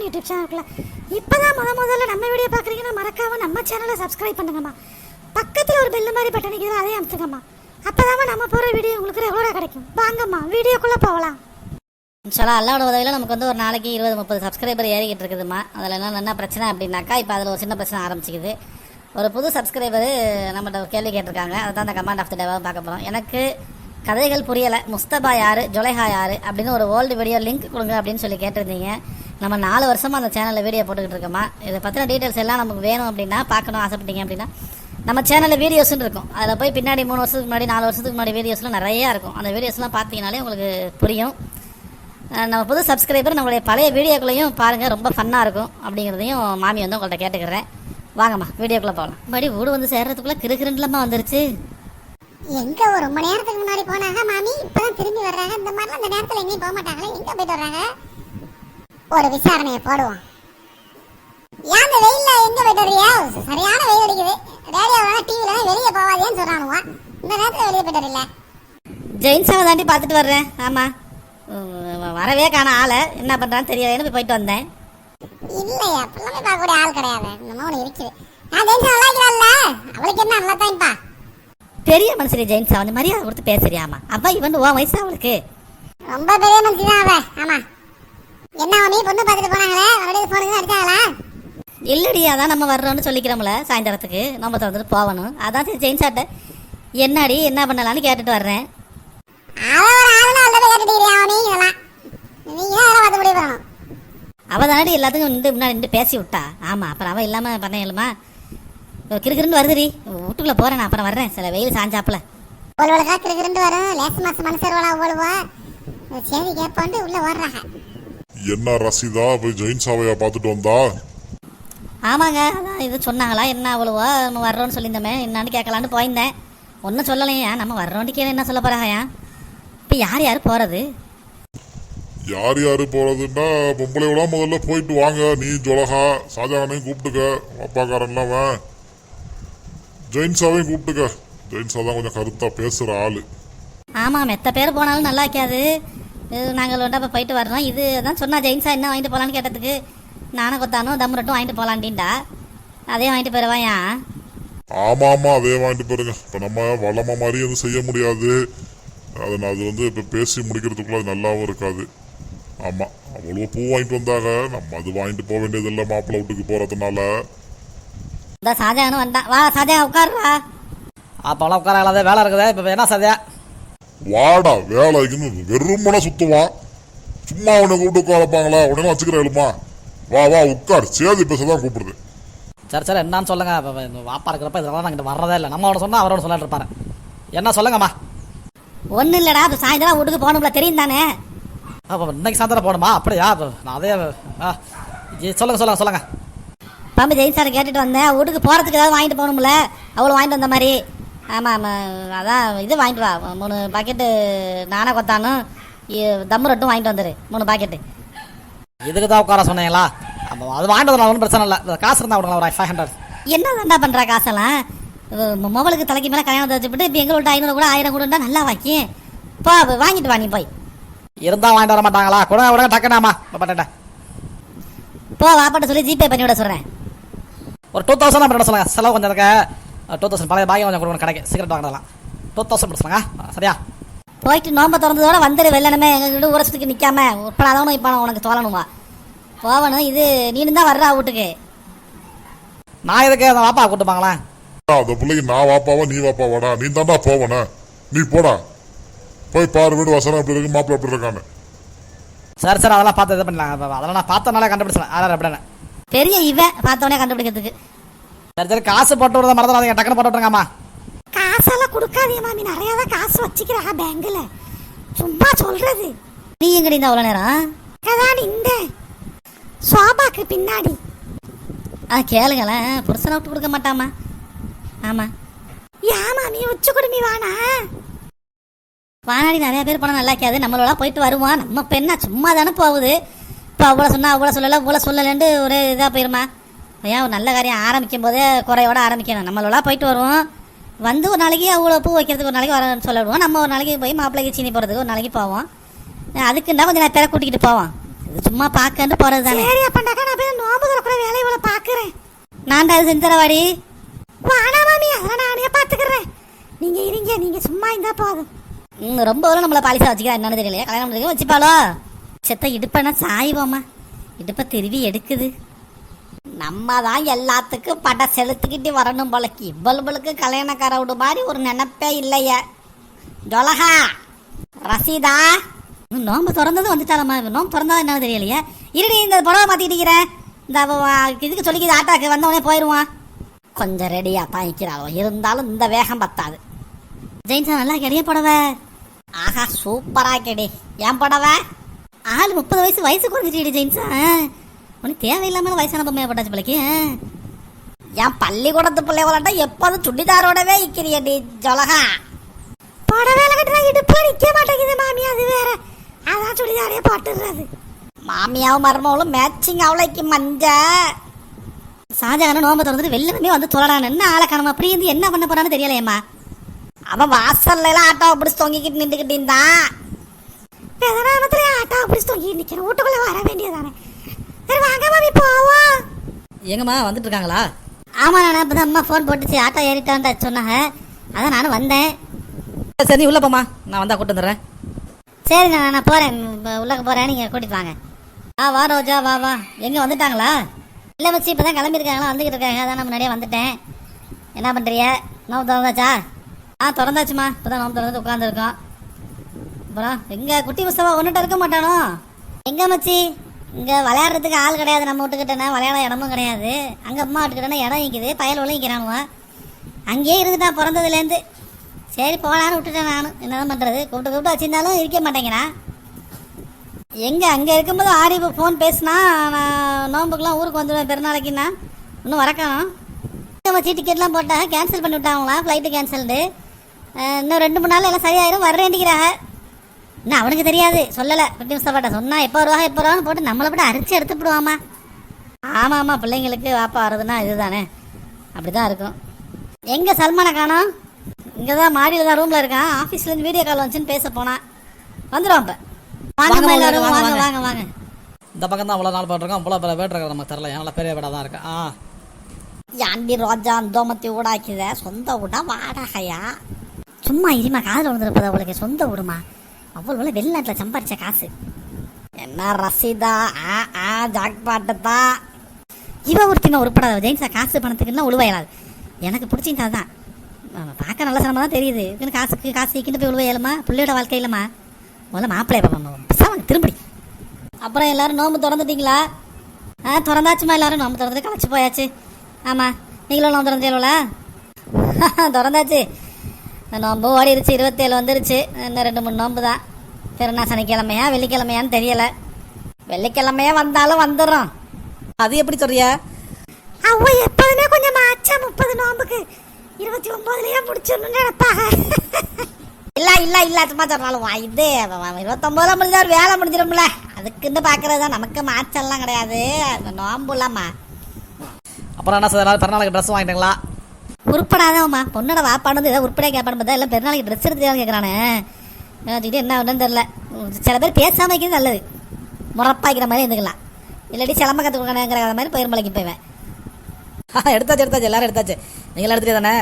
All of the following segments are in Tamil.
ராகவன் யூடியூப் சேனலுக்குள்ள இப்போதான் முதல்ல நம்ம வீடியோ பார்க்குறீங்கன்னா மறக்காம நம்ம சேனலை சப்ஸ்கிரைப் பண்ணுங்கம்மா. பக்கத்தில் ஒரு பெல் மாதிரி பட்டன் நிற்கிறது, அதே அமுத்துங்கம்மா. அப்போதாம்மா நம்ம போகிற வீடியோ உங்களுக்கு ரெகுலராக கிடைக்கும். வாங்கம்மா வீடியோக்குள்ளே போகலாம். இன்ஷால்லா அல்லாவோட உதவியில் நமக்கு வந்து ஒரு நாளைக்கு 20-30 சப்ஸ்கிரைபர் ஏறிக்கிட்டு இருக்குதுமா. அதில் என்ன பிரச்சனை அப்படின்னாக்கா, இப்போ அதில் ஒரு சின்ன பிரச்சனை ஆரம்பிச்சிக்குது. ஒரு புது சப்ஸ்கிரைபரு நம்மகிட்ட கேள்வி கேட்டிருக்காங்க. அதை தான் அந்த கமாண்ட் ஆஃப் த டேவாக பார்க்க போகிறோம். எனக்கு கதைகள் புரியலை, முஸ்தபா யார், ஜொலைஹா யார் அப்படின்னு ஒரு ஓல்டு வீடியோ லிங்க் கொடுங்க அப்படின்னு சொல்லி கேட்டிருந்தீங்க. நம்ம 4 வருஷமாக அந்த சேனலில் வீடியோ போட்டுக்கிட்டு இருக்கோமா. இதை பற்றின டீட்டெயில்ஸ் எல்லாம் நமக்கு வேணும் அப்படின்னா, பார்க்கணும் ஆசைப்பட்டீங்க அப்படின்னா, நம்ம சேனலில் வீடியோஸ்ன்னு இருக்கும். அதில் போய் பின்னாடி 3 வருஷத்துக்கு முன்னாடி 4 வருஷத்துக்கு முன்னாடி வீடியோஸ்லாம் நிறையா இருக்கும். அந்த வீடியோஸ்லாம் பார்த்தீங்கனாலே உங்களுக்கு புரியும். நம்ம புது சப்ஸ்கிரைபர் நம்மளுடைய பழைய வீடியோக்களையும் பாருங்கள், ரொம்ப ஃபன்னாக இருக்கும் அப்படிங்கிறதையும் மாமி வந்து உங்கள்கிட்ட கேட்டுக்கிறேன். வாங்கம்மா வீடியோக்குள்ளே போகலாம். மறுபடி வீடு வந்து சேர்றதுக்குள்ளே கிருக்கிருண்டுலமா வந்துருச்சு. எங்க ஒரு ரொம்ப நேரத்துக்கு முன்னாடி போனாங்க மாமி, இப்பதான் திரும்பி வர்றாங்க. இந்த மாதிரிலாம் அந்த நேரத்துல எங்கேயும் போக மாட்டாங்களே, எங்க போயிட்டு வர்றாங்க? ஒரு விசாரணையை போடுவோம். ஏன் இந்த வெயில்ல எங்க போயிட்டு வர்றியா? சரியான வெயில் அடிக்குது. ரேடியோல டிவில வெளியே போவாதேன்னு சொல்றானுவா. இந்த நேரத்துல வெளியே போயிட்டு வரல. ஜெயின்ஸாவை தாண்டி பார்த்துட்டு வர்றேன். ஆமாம், வரவே காண ஆளை, என்ன பண்ணுறான்னு தெரியாதுன்னு போயிட்டு வந்தேன். இல்லையா, பிள்ளைமே பார்க்கக்கூடிய ஆள் கிடையாது. நம்ம ஒன்று இருக்குது. நான் ஜெயின்ஸா நல்லாக்கிறாள்ல, அவளுக்கு என்ன நல்லா தான்ப்பா. பெரிய மனுஷரி ஜெயின்ஸா வந்து மரியாதை கொடுத்து பேசுறியாமா? அவ இவன் ஓ வயசா அவளுக்கு? ரொம்ப பெரிய மனுஷி தான் அவ. ஆமா, என்ன நீ பொண்ணு பார்த்துட்டு போனாங்களே, அவருடைய போனுங்க அடிச்சாங்களா? இல்லடி, அதான் நம்ம வர்றோம்னு சொல்லிக்கிறோம்ல, சாயந்தரத்துக்கு நம்ம திறந்துட்டு போகணும். அதான் சரி ஜெயின்ஸாட்ட என்னடி என்ன பண்ணலான்னு கேட்டுட்டு வர்றேன். அவ தானடி எல்லாத்துக்கும் முன்னாடி நின்று பேசி விட்டா. ஆமா, அப்புறம் அவ இல்லாம பண்ண இயலுமா? கிறுக்கிருந்து வருதுடி, வீட்டுக்குள்ள போறேன் நான், அப்புறம் வர்றேன். சில வெயில் சாஞ்சாப்புல என்ன ரசிதா போய் ஜெயின்ஸாவையா பார்த்துட்டு வந்தா? ஆமாங்க, அதான் இது சொன்னாங்களா என்ன அவ்வளவா நம்ம வர்றோம்னு சொல்லியிருந்தோமே, என்னான்னு கேட்கலான்னு போயிருந்தேன். ஒன்றும் சொல்லலையா, நம்ம வர்றோண்டிக்கே என்ன சொல்ல போறாயா? இப்போ யார் யார் போறது? யார் யாரு போறதுன்னா, பொம்பளையோட முதல்ல போயிட்டு வாங்க. நீ ஜொலகா ஷாஜகானையும் கூப்பிட்டுக்க, அப்பாக்காரன்லாம் ஜெயின்ஸாவையும் கூப்பிட்டுக்க. ஜெயின்ஸா தான் கொஞ்சம் கருத்தா பேசுற ஆளு. ஆமாம், மெத்த பேர் போனாலும் நல்லா இருக்காது. நாங்கள் இப்போ போயிட்டு வர்றோம். இது தான் சொன்னா ஜெயின்ஸா என்ன வாங்கிட்டு போகலான்னு கேட்டதுக்கு, நானும் கொத்தானும் தம்முரட்டும் வாங்கிட்டு போகலான்டா. அதே வாங்கிட்டு போயிடுவாயா? ஆமா ஆமா, அதே வாங்கிட்டு போயிருங்க. இப்ப நம்ம வளமா மாதிரி எதுவும் செய்ய முடியாது. அது வந்து இப்ப பேசி முடிக்கிறதுக்குள்ள அது நல்லாவும் இருக்காது. ஆமா, அவ்வளவு பூ வாங்கிட்டு வந்தாங்க, நம்ம அது வாங்கிட்டு போக வேண்டியது இல்லை மாப்பிள்ளை வீட்டுக்கு போறதுனால. ஷாஜகானும் வந்தான். வா ஷாஜகா உட்காருவா. அப்பெல்லாம் உட்கார வேலை இருக்குதா? இப்ப என்ன சதா? வாடா வேலைக்குன்னு வெறுமனா சுத்துவான். சும்மா உன்னை கூப்பிட்டு உட்காரப்பாங்களா? உடனே வச்சுக்கிறேன்மா. வா வா உட்கார், சேதி பேசதான் கூப்பிடுது. சரி சரி, என்னன்னு சொல்லுங்க. வாப்பா இருக்கிறப்ப இதெல்லாம் நாங்கள் வர்றதே இல்லை. நம்ம அவனை சொன்னா அவரோட சொல்லிட்டு இருப்பாரு. என்ன சொல்லுங்கம்மா? ஒன்றும் இல்லடா, இப்போ சாயந்தரம் வீட்டுக்கு போகணும்ல, தெரியும் தானே? இன்னைக்கு சாயந்தரம் போகணுமா? அப்படியா? நான் அதே சொல்லுங்க சொல்லுங்க சொல்லுங்க. பம்பு ஜெயின்ஸாரை கேட்டுட்டு வந்தேன். வீட்டுக்கு போகிறதுக்கு ஏதாவது வாங்கிட்டு போகணும்ல, அவ்வளோ வாங்கிட்டு வந்த மாதிரி. ஆமாம், அதான் இது வாங்கிட்டு வா. 3 பாக்கெட்டு நானே கொத்தானும் தம்மு ரொட்டும் வாங்கிட்டு வந்துடு. 3 பாக்கெட்டு. இதுக்கு தான் உட்கார சொன்னீங்களா? அது வாங்கிட்டு வரலாம், ஒன்றும் பிரச்சனை இல்லை. காசு இருந்தால் விடுங்களா, ஒரு 500. என்ன தாண்டா பண்ணுறா காசெல்லாம்? மொபைலுக்கு தலைக்கு மேலே கல்யாணத்தை வச்சுட்டு இப்போ எங்கள்கிட்ட 500 கூட 1000 கூட நல்லா வாக்கி போ, வாங்கிட்டு வா நீ போய். இருந்தால் வாங்கிட்டு வர மாட்டாங்களா? கூட விட டக்குனாமா பட்டேன். போ, வாப்பாட்ட சொல்லி ஜிபே பண்ணி விட சொல்கிறேன். ஒரு 2000 பண்ண சொல்லுங்க. செலவு கொஞ்சம் இருக்க. 2000 பழைய பாக்கி கொஞ்சம் கொடுக்கணும் கடைக்கு. சிகரெட் வாங்கலாம். 2000 பண்ண சொல்லுங்க. சரியா? போயிட்டு நோம்ப திறந்ததோட வந்துடு. வெள்ளனமே எங்கள்கிட்ட உரசத்துக்கு நிற்காம உட்படாதவனும் இப்போ உனக்கு தோலணுமா போகணும். இது நீனு தான் வர்றா வீட்டுக்கு. நான் எதுக்கு அந்த வாப்பா கூட்டுப்பாங்களேன்? அந்த பிள்ளைக்கு நான் வாப்பாவா நீ வாப்பாவாடா? நீ தாண்டா போவன. நீ போடா, போய் பாரு வீடு வசனம் எப்படி இருக்கு, மாப்பிள்ள எப்படி இருக்கான்னு. சரி சரி, அதெல்லாம் பார்த்து இது பண்ணலாம். அதெல்லாம் நான் பார்த்தனால கண்டுபிடிச்சேன். அதான் எப்படின்னு பெரிய இவன் பார்த்தவனே கண்டுபிடிக்கிறதுக்கு. சரி சரி, காசு போட்டு விடுறத மறந்துடாதீங்க. டக்குன்னு போட்டு விட்டுருங்கம்மா. காசெல்லாம் கொடுக்காதே மாமி, நிறைய தான் காசு வச்சுக்கிறா பேங்க்ல. சும்மா சொல்றது. நீ எங்கடி இந்த அவ்வளோ நேரம்? அதான் இந்த சோபாக்கு பின்னாடி. கேளுங்களேன், புருஷனை விட்டு கொடுக்க மாட்டாமா? ஆமா. ஏன் மாமி உச்சி குடுமி வானா? வானாடி நிறைய பேர் போனால் நல்லா இருக்காது. நம்மளோட போயிட்டு வருவான். நம்ம பெண்ணா சும்மா தானே போகுது. இப்போ அவ்வளோ சொன்னா அவ்வளோ சொல்லலை, இவ்வளோ சொல்லலைன்ட்டு ஒரு இதாக போயிருமா? ஏன் ஒரு நல்ல காரியம் ஆரம்பிக்கும் போதே குறையோட ஆரம்பிக்கணும். நம்மளோட போயிட்டு வருவோம். வந்து ஒரு நாளைக்கு அவ்வளோ பூ வைக்கிறதுக்கு ஒரு நாளைக்கு வர சொல்லிடுவோம். நம்ம ஒரு நாளைக்கு போய் மாப்பிள்ளைக்கு சீனி போகிறதுக்கு ஒரு நாளைக்கு போவோம். அதுக்குண்டா கொஞ்சம் நான் பேரை கூட்டிகிட்டு போவோம். இது சும்மா பார்க்கன்னு போறது தானே. சரி அப்பண்டாக்கா நான் போய் நோம்பு திறக்கிற வேலையை இவ்வளோ பார்க்குறேன். நான் அது செஞ்சு தரவாடி. வாடா மாமி, அதெல்லாம் நானே பார்த்துக்கிறேன். நீங்கள் இருங்க, நீங்கள் சும்மா இருந்தால் போதும். ரொம்ப தூரம் நம்மளை பாலிசா வச்சுக்கிறா என்னன்னு தெரியல. கல்யாணம் பண்ணுறதுக்கு வச்சுப்பாளோ. செத்த இடுப்பனா சாய்வோமா, இடுப்பை திருவி எடுக்குது. நம்ம தான் எல்லாத்துக்கும் பட செலுத்திக்கிட்டு வரணும் போலக்கு. இவ்வளவுக்கு கல்யாணக்கார விடு மாதிரி ஒரு நினைப்பே இல்லையே. ஜொலகா ரசீதா நோம்பு திறந்தது வந்துட்டாலம்மா. நோம்பு திறந்தா என்னன்னு தெரியலையே. இருடி இந்த புடவை மாற்றிக்கிட்டு இருக்கிறேன். இந்த இதுக்கு சொல்லிக்கிது ஆட்டாக்கு வந்தவொடனே போயிடுவான். கொஞ்சம் ரெடியாக தான் இருக்கிறாளோ, இருந்தாலும் இந்த வேகம் பத்தாது. ஜெயின்ஸா நல்லா கிடையாது புடவை. ஆஹா சூப்பரா கெடி. ஏன் புடவை ஆள் 30 வயசு குறைஞ்சிட்டு ஜெயின்ஸா. உனக்கு தேவையில்லாமல் வயசான பொம்மையா போட்டாச்சு பிள்ளைக்கு. என் பள்ளிக்கூடத்து பிள்ளை விளாட்டா எப்போதும் சுடிதாரோடவே இருக்கிறியடி ஜொலகா. புடவையில கட்டினா இடுப்புல நிற்க மாட்டேங்குது மாமி, அது வேற. அதான் சுடிதாரே போட்டுடுறது. மாமியாவும் மருமகளும் மேட்சிங் அவளைக்கு மஞ்ச. ஷாஜகான நோம்பு திறந்துட்டு வெள்ளமே வந்து தொழடான்னு என்ன ஆளக்கானமா. அப்படி இருந்து என்ன பண்ண போறான்னு தெரியலையம்மா. அவன் வாசல்ல எல்லாம் ஆட்டோவை பிடிச்சி தொங்கிக்கிட்டு நின்றுக்கிட்டு இருந்தான். பெதராமத்துல ஆட்டோவை பிடிச்சி தொங்கிட்டு நிற்கிறேன். வீட்டுக்குள்ள வர வேண்டியதானே. சரி வாங்க மாமி போவோம். எங்கம்மா வந்துட்டு இருக்காங்களா? ஆமா நான் இப்பதான் அம்மா ஃபோன் போட்டுச்சு ஆட்டோ ஏறிட்டான்டா சொன்னாங்க. அதான் நானும் வந்தேன். சரி நீ உள்ள போம்மா, நான் வந்தா கூட்டு வந்துடுறேன். சரி நான் போறேன், உள்ளக்க போறேன், நீங்க கூட்டிட்டு வாங்க. வா ரோஜா வா வா. எங்க வந்துட்டாங்களா? இல்லை மச்சி இப்பதான் கிளம்பியிருக்காங்களா, வந்துக்கிட்டு இருக்காங்க. அதான் நான் முன்னாடியே வந்துட்டேன். என்ன பண்றீங்க? நோம்பு திறந்தாச்சா? திறந்தாச்சுமா. இப்பதான் நோம்பு திறந்து உட்காந்துருக்கோம். அப்புறம் எங்க குட்டி முஸ்தபா ஒன்றுட்ட இருக்க மாட்டானோ? எங்க மச்சி இங்கே விளையாடுறதுக்கு ஆள் கிடையாது. நம்ம வீட்டுக்கிட்டனா விளையாட இடமும் கிடையாது. அங்கே அம்மா வீட்டுக்கிட்டனா இடம் நிற்கிது, பயல் விளைக்கிறானுவா. அங்கேயே இருந்துட்டான் பிறந்ததுலேருந்து. சரி போகலான்னு விட்டுட்டேன். நானும் என்னதான் பண்ணுறது, கூப்பிட்டு வச்சிருந்தாலும் இருக்க மாட்டேங்கிறான். எங்கே அங்கே இருக்கும்போது ஆரிப்பு ஃபோன் பேசினா நான் நோம்புக்கெலாம் ஊருக்கு வந்துடுவேன் பெருநாளைக்குன்னா. இன்னும் வரக்கானோம். வச்சு டிக்கெட்லாம் போட்டால் கேன்சல் பண்ணி விட்டாங்களா, ஃப்ளைட்டு கேன்சல்டு. இன்னும் 2-3 நாள் எல்லாம் சரியாயிரும் வர்றேன்டிக்கிறாங்க. இன்னும் அவனுக்கு தெரியாது, சொல்லலை. குட்டி முஸ்தபாட்ட சொன்னால் எப்போ வருவான்னு போட்டு நம்மளை விட அரிச்சு எடுத்துவிடுவாமா. ஆமாம் பிள்ளைங்களுக்கு வாப்பா வர்றதுன்னா இதுதானே, அப்படி தான் இருக்கும். எங்கே சல்மானை காணோம்? இங்கே தான் மாடியில் தான் ரூமில் இருக்கான். ஆஃபீஸ்லேருந்து வீடியோ கால் வந்துச்சுன்னு பேச போனான். வந்துடும் அப்போ. வாங்க எல்லாரும் வாங்க வாங்க வாங்க. இந்த பக்கம் தான் அவ்வளோ நாள் போட்டிருக்கோம். அவ்வளோ பேர் வேட்டுறக்க நமக்கு தரல. நல்லா பெரிய வீடாக தான் இருக்கு. யாண்டி ரோஜா தோமத்தி ஊடாக்கித சொந்த வீடா வாடகையா? சும்மா இருமா, காதில் விழுந்துருப்பது அவளுக்கு. சொந்த வீடுமா, அவ்வளோ வெளிநாட்டில் சம்பாரிச்ச காசு. என்ன ரசீதா ஜாக்பாட்டு தான். இவ ஒருத்திமா உருப்படாத ஜெயின்ஸா. காசு பணத்துக்குன்னா உழுவையலாது. எனக்கு பிடிச்சிங்க தான். பார்க்க நல்ல சிரமம் தான் தெரியுது. இதுன்னு காசு இக்கிட்டு போய் உழுவையலுமா? பிள்ளையோட வாழ்க்கை இல்லைம்மா. முதல்ல மாப்பிள்ளைய பார்ப்போம் திரும்பி. அப்புறம் எல்லாரும் நோம்பு திறந்துட்டீங்களா? திறந்தாச்சுமா. எல்லாரும் நோம்பு திறந்துட்டு களைச்சி போயாச்சு. ஆமாம் நீங்களும் நோம்பு திறந்தீங்களா? திறந்தாச்சு. நோம்பு ஓடிடுச்சு. 27 வந்துருச்சு. இன்னும் 2-3 நோம்பு தான். பெருநா சனிக்கிழமையா வெள்ளிக்கிழமையான்னு தெரியலை. வெள்ளிக்கிழமையா வந்தாலும் வந்துடுறோம். அது எப்படி சொல்றியா? அவ எப்போதுமே கொஞ்சம் மாச்சா 30 நோம்புக்கு 29லயே முடிச்சிடணும்னு நினைப்பாங்க. இல்ல சும்மா சொல்றாலும் இது 29 முடிஞ்சா ஒரு வேலை முடிஞ்சிடும்ல. அதுக்குன்னு பார்க்கறது தான். நமக்கு மாச்செல்லாம் கிடையாது. நோம்பு இல்லாமா. அப்புறம் என்ன சார், பிறநாளைக்கு ட்ரெஸ் வாங்கிட்டீங்களா? உருப்படாதவம்மா. பொண்ணோட வாப்பானது ஏதாவது உருப்படியாக கேட்பான்னு பார்த்தா எல்லாம் பெருநாளைக்கு ட்ரெஸ் எடுத்துதான் கேட்குறானே. இது என்ன ஒன்றுன்னு தெரில. சில பேர் பேசாமல் வைக்கிறது நல்லது. முறப்பாய்க்கிற மாதிரி இருந்துக்கலாம். இல்லாட்டி சிலம்ப கற்றுக்கணுங்கிற மாதிரி பயிர்மலைக்கு போய்வேன். எடுத்தாச்சு எல்லாரும் எடுத்தாச்சு. நீங்களாம் எடுத்துட்டு தானே?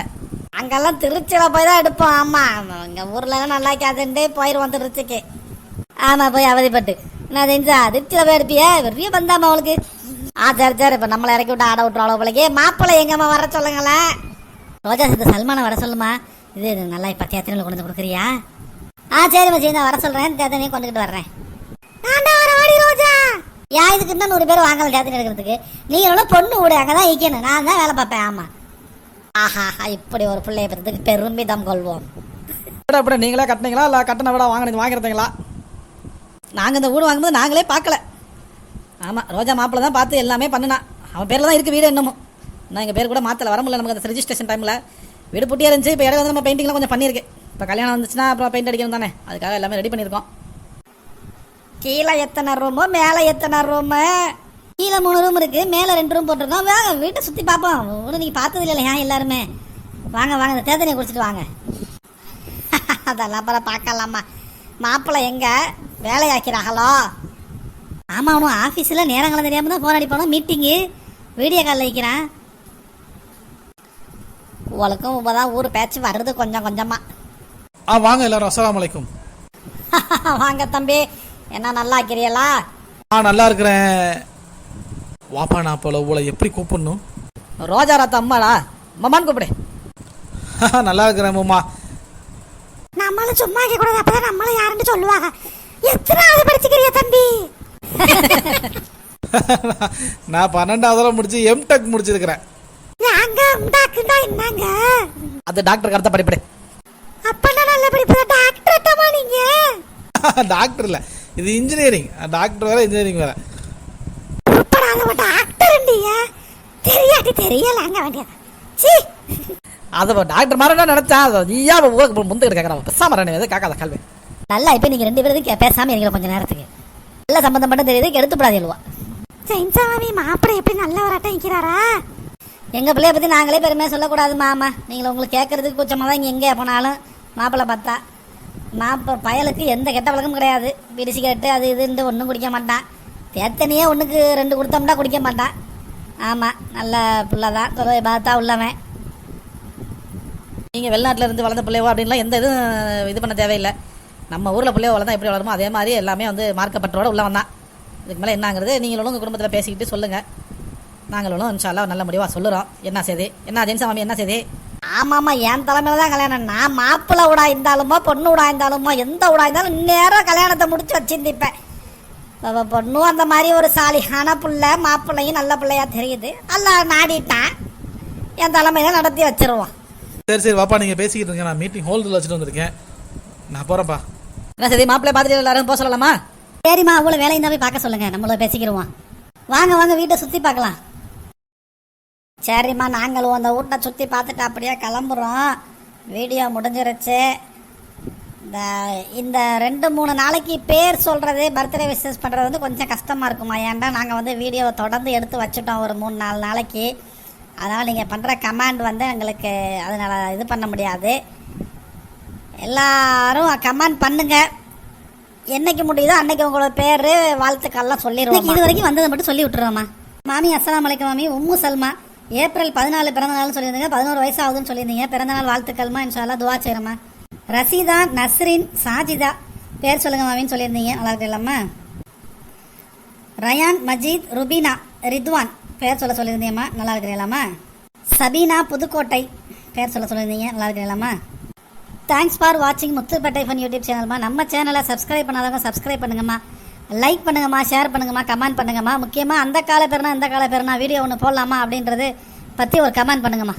அங்கெல்லாம் திருச்சியில் போய் தான் எடுப்போம். ஆமாம் எங்கள் ஊர்லலாம் நல்லா கேதுன்ட்டு போயிடுவோம் திருச்சிக்கு. ஆமாம் போய் அவதிப்பட்டு நான் தெரிஞ்சா திருச்சியில் போய் எடுப்பியே பெரிய பந்தாமா அவளுக்கு. சரி இப்போ நம்மளை இறக்கி விட்டு ஆட விட்டுருவாளோ பிள்ளைக்கு. மாப்பிள்ளை எங்கம்மா வர சொல்லுங்களேன். ரோஜா இந்த சல்மானை வர சொல்லுமா. இது நல்லா இப்போ தேத்தனையில் கொண்டு வந்து கொடுக்குறியா? சரிம்மா சரி நான் வர சொல்கிறேன். தேத்தனையும் கொண்டுக்கிட்டு வர்றேன். ரோஜா இதுக்கு இன்னும் 100 பேர் வாங்கலாம் தேத்தனை எடுக்கிறதுக்கு. நீங்கள் பொண்ணு விடு, அங்கே தான் ஈக்கணும். நான் தான் வேலை பார்ப்பேன். ஆமாம் இப்படி ஒரு பிள்ளைய பற்றதுக்கு பெருமிதம் கொள்வோம். எப்படி நீங்களே கட்டினீங்களா இல்லை கட்டின விட வாங்கிருந்தீங்களா? நாங்கள் இந்த வீடு வாங்கும்போது நாங்களே பார்க்கல. ஆமாம் ரோஜா மாப்பிள்ளை தான் பார்த்து எல்லாமே பண்ணினா. அவன் பேரில் தான் இருக்குது வீடு. இன்னமும் நான் எங்கள் பேர் கூட மாற்றலை. வர முடியல நமக்கு அந்த ரெஜிஸ்ட்ரேஷன் டைமில். வீடு புட்டியாக இருந்துச்சு. இப்போ இடம் வந்து நம்ம பெயிண்டிங்லாம் கொஞ்சம் பண்ணியிருக்கு. இப்போ கல்யாணம் வந்துச்சுன்னா அப்புறம் பெயிண்ட் அடிக்கணும் தானே, அதுக்காக எல்லாமே ரெடி பண்ணியிருக்கோம். கீழே எத்தனை ரூமு மேலே எத்தனை ரூமு? கீழே 3 ரூம் இருக்குது, மேலே 2 ரூம் போட்டிருக்கோம். வாங்க வீட்டை சுற்றி பார்ப்போம். ஒன்றும் நீங்கள் பார்த்தது இல்லையா எல்லாருமே? வாங்க இந்த தேத்தனையை குடிச்சிட்டு வாங்க. அதெல்லாம் அப்புறம் பார்க்கலாமா. மாப்பிள்ளை எங்கே வேலையாக்கிறாங்களோ? ஆமாம் அவனும் ஆஃபீஸில் நேரங்களை தெரியாமல் தான் ஃபோன் அடிப்பானோ மீட்டிங்கு வீடியோ காலில் வைக்கிறான். உங்களுக்கும் இப்போ தான் ஊர் பேச்சு வருது கொஞ்சம் கொஞ்சமாக. வாங்க எல்லாரும், அஸ்ஸலாமு அலைக்கும். வாங்க தம்பி, என்ன நல்லா இருக்கிறீங்களா? நல்லா இருக்கிறேன். வாப்பா, நான் போல உங்களை எப்படி கூப்பிடணும்? ரோஜா ராத்தா அம்மாடா, அம்மான்னு கூப்பிடு. நல்லா இருக்கிறேன் மாமா. நம்மளும் சும்மா இருக்க கூடாது, அப்பதான் நம்மளும் யாருன்னு சொல்லுவாங்க. எத்தனாவது படிச்சுக்கிறியா தம்பி? நான் 12வது முடிச்சு எம்டெக் முடிச்சிருக்கிறேன். நாங்க உண்டாக்குண்டா என்னங்க? அது டாக்டர் கடத்த படிப்படு. அப்பனா நல்ல படிப்பு டாக்டர் தமா நீங்க? டாக்டர் இல்ல, இது இன்ஜினியரிங். டாக்டர் வேற இன்ஜினியரிங் வேற. சூப்பரான டாக்டர் நீங்க. தெரியாட்டி தெரியலங்க வேண்டிய. சீ, அது டாக்டர் மாதிரி நினைச்சா நீயா முந்துக்கிட்டு கேட்கறான். பெசாம எதை கேட்காத கல்வி. நல்லா இப்போ நீங்கள் 2 பேரும் பேசாமல் இருக்கிற கொஞ்சம் நேரத்துக்கு நல்ல சம்பந்தம் பண்ண தெரியுது, எடுத்துப்படாது எழுவா. செஞ்சாமி மாப்பிள்ளை எப்படி நல்லவராட்டம் நிற்கிறாரா? எங்கள் பிள்ளைய பற்றி நாங்களே பெருமையாக சொல்லக்கூடாது மாமா. நீங்கள் உங்களுக்கு கேட்கறதுக்கு கூச்சமாக தான் இங்கே எங்கே போனாலும் மாப்பிள்ளை பார்த்தா பயலுக்கு எந்த கெட்ட பழக்கமும் கிடையாது. பீடி சிகரெட்டு அது இதுன்ட்டு ஒன்றும் குடிக்க மாட்டான். தேத்தனையே ஒன்றுக்கு 2 கொடுத்தோம்னா குடிக்க மாட்டான். ஆமாம், நல்ல பிள்ளை தான், பார்த்தா உள்ளவன். நீங்கள் வெளிநாட்டில் இருந்து வளர்ந்த பிள்ளைவோ அப்படின்லாம் எந்த இது பண்ண தேவையில்லை. நம்ம ஊரில் பிள்ளையோ வளர்ந்தா எப்படி வளருமோ அதே மாதிரி எல்லாமே மார்க்கப்பட்டோட உள்ளவன் தான். இதுக்கு மேலே என்னங்கிறது நீங்களும் உங்கள் குடும்பத்தில் பேசிக்கிட்டு சொல்லுங்கள். நாங்களும் இன்ஷா அல்லாஹ் நல்ல முடிவாக சொல்லுறோம். என்ன செய்தி, என்ன ஜென்சா மாமி, என்ன செய்தி? ஆமாம்மா, என் தலைமையில் தான் கல்யாணம். நான் மாப்பிள்ளை விடா இருந்தாலுமோ பொண்ணு விடா இருந்தாலுமோ எந்த விடா இருந்தாலும் இந்நேரம் கல்யாணத்தை முடிச்சு வச்சிருந்திப்பேன். பொண்ணும் அந்த மாதிரி ஒரு சாலிகான பிள்ளை, மாப்பிள்ளையும் நல்ல பிள்ளையா தெரியுது. எல்லாம் நாடிட்டான், என் தலைமையில நடத்தி வச்சிருவான். சரி வாப்பா, நீங்க பேசிக்கிட்டு இருக்கீங்க. நான் மீட்டிங் ஹோல்டில் வச்சுட்டு வந்திருக்கேன். நான் போறேன்ப்பா. என்ன செய்தி, மாப்பிள்ளை பார்த்துட்டு எல்லாரும் போக சொல்லலாமா? சரிம்மா, அவ்வளோ வேலையும் தான் போய் பார்க்க சொல்லுங்க, நம்மள பேசிக்கிடுவோம். வாங்க வீட்டை சுற்றி பார்க்கலாம். சரிம்மா, நாங்களும் அந்த வீட்டை சுற்றி பார்த்துட்டு அப்படியே கிளம்புறோம். வீடியோ முடிஞ்சிருச்சு. இந்த 2-3 நாளைக்கு பேர் சொல்கிறது, பர்த்டே விஷஸ் பண்ணுறது கொஞ்சம் கஷ்டமாக இருக்குமா. ஏன்டா நாங்கள் வீடியோவை தொடர்ந்து எடுத்து வச்சுட்டோம் ஒரு 3-4 நாளைக்கு. அதனால் நீங்கள் பண்ணுற கமெண்ட் எங்களுக்கு அதனால் இது பண்ண முடியாது. எல்லாரும் கமெண்ட் பண்ணுங்க. என்னைக்கு முடியுதோ அன்னைக்கு உங்களோட பேர் வாழ்த்துக்கள்லாம் சொல்லிடுவோம். இது வரைக்கும் வந்ததை மட்டும் சொல்லி விட்டுறோம்மா. மாமி அஸ்ஸலாமு அலைக்கும் மாமி. உம்மு சல்மா, ஏப்ரல் 14 பிறந்த நாள்னு சொல்லியிருந்தீங்க, 11 வயசு ஆகுதுன்னு சொல்லியிருந்தீங்க. பிறந்தநாள் வாழ்த்துக்கள்மா, இன்ஷா அல்லாஹ் துவா செய்கிறோம்மா. ரசீதா, நஸ்ரின், சாஜிதா பேர் சொல்லுங்க மாமின்னு சொல்லியிருந்தீங்க, நல்லா இருக்கலாமா. ரயான், மஜீத், ருபீனா, ரித்வான் பேர் சொல்லியிருந்தீங்கம்மா, நல்லா இருக்கிறீங்களாம்மா. சபீனா, புதுக்கோட்டை பேர் சொல்லியிருந்தீங்க, நல்லா இருக்கிறீங்களாம்மா. தேங்க்ஸ் ஃபார் வாட்சிங் முத்துப்பேட்டை ஃபன் யூடியூப் சேனல்மா. நம்ம சேனலை சப்ஸ்கிரைப் பண்ணாதவங்க சப்ஸ்கிரைப் பண்ணுங்கம்மா, லைக் பண்ணுங்கம்மா, ஷேர் பண்ணுங்கம்மா, கமெண்ட் பண்ணுங்கம்மா. முக்கியமாக அந்த கால பேர்னா வீடியோ ஒன்று போடலாமா அப்படின்றது பற்றி ஒரு கமெண்ட் பண்ணுங்கம்மா.